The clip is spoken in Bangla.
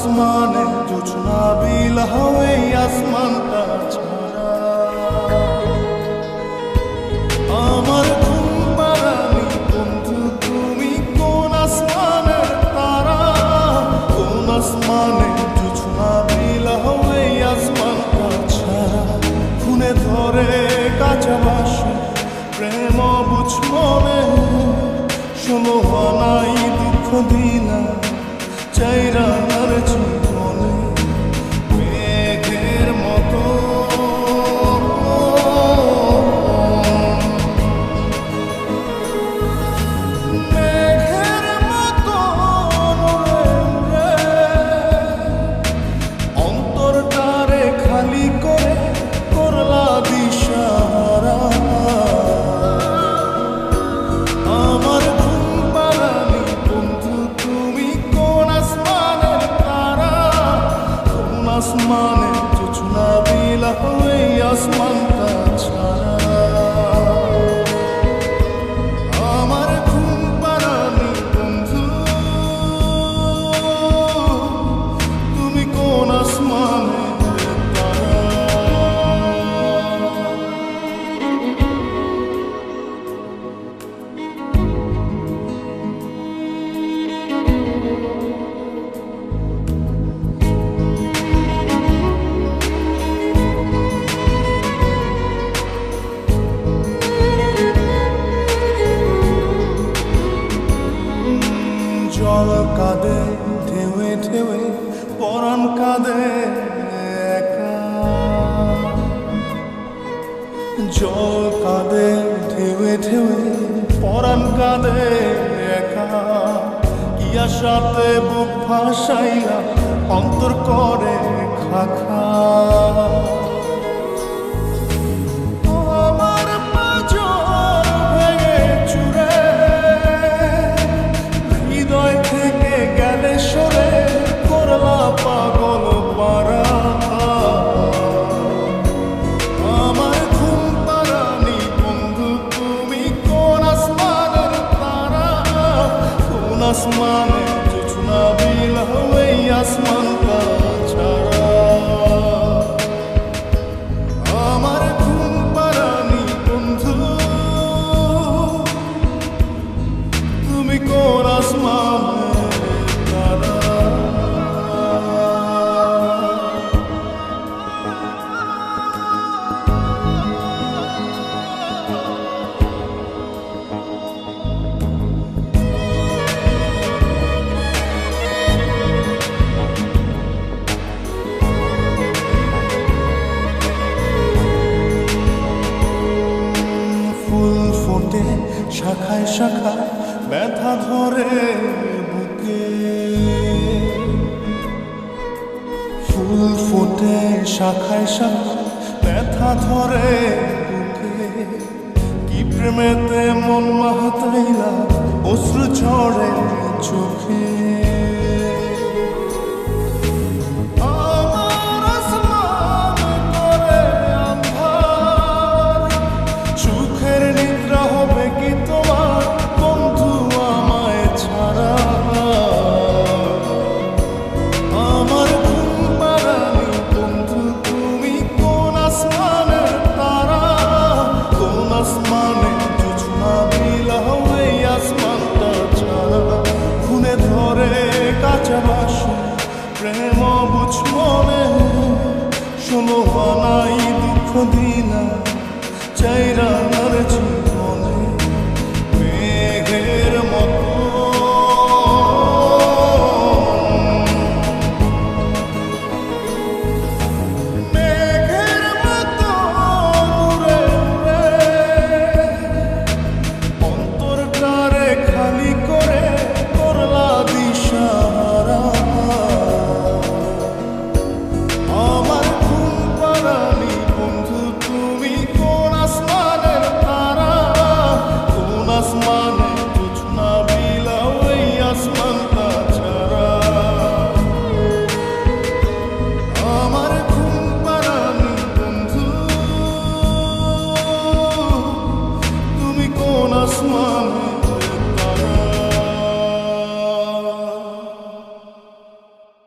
আসমানে জোছনা বিলা এই আসমানটা ছাড়া আমার ঘুম পাড়ানি বন্ধু তুমি কোন আসমানের তারা কোন আসমানে জোছনা বিলা এই আসমানটা ছাড়া খুনে ধরে কাঁচা বাসে প্রেম বুঝ মনে শোনো নাই দুঃখ দিলা চাইরার জীবনে মেঘের মতো মেঘের মতো অন্তরটারে খালি করে করলা দিশাহারা আমার ঘুম পাড়ানি বন্ধু তুমি কোন আসমানের তারা কোন আসমানে জোছনা বিলা এই আসমানটা ছাড়া আমার ঘুম পাড়ানি বন্ধু তুমি কোন আসমানের তারা জল কাঁদে ঢেউে ঢেউে পরাণ কাঁদে একা জল কাঁদে ঢেউে ঢেউে পরাণ কাঁদে একা কি আশাতে বুক ভাসাইয়া অন্তর করে খাখা আমার পাঁজর ভেঙে চুরে হৃদয় থেকে গেলে সরে করলা পাগল পারা আমার ঘুম পাড়ানি বন্ধু তুমি কোন আসমানের তারা কোন আসমানে জোছনা বিলা এই আসমানটা ছাড়া আমার ঘুম পাড়ানি বন্ধু তুমি কোন আসমানের তারা ফুল ফোটে শাখায় শাখায় ব্যথা ধরে বুকে ফুল ফোটে শাখায় শাখায় ব্যথা ধরে বুকে কি প্রেমেতে মন মাহাতাইলা অশ্রু ঝরে চোখে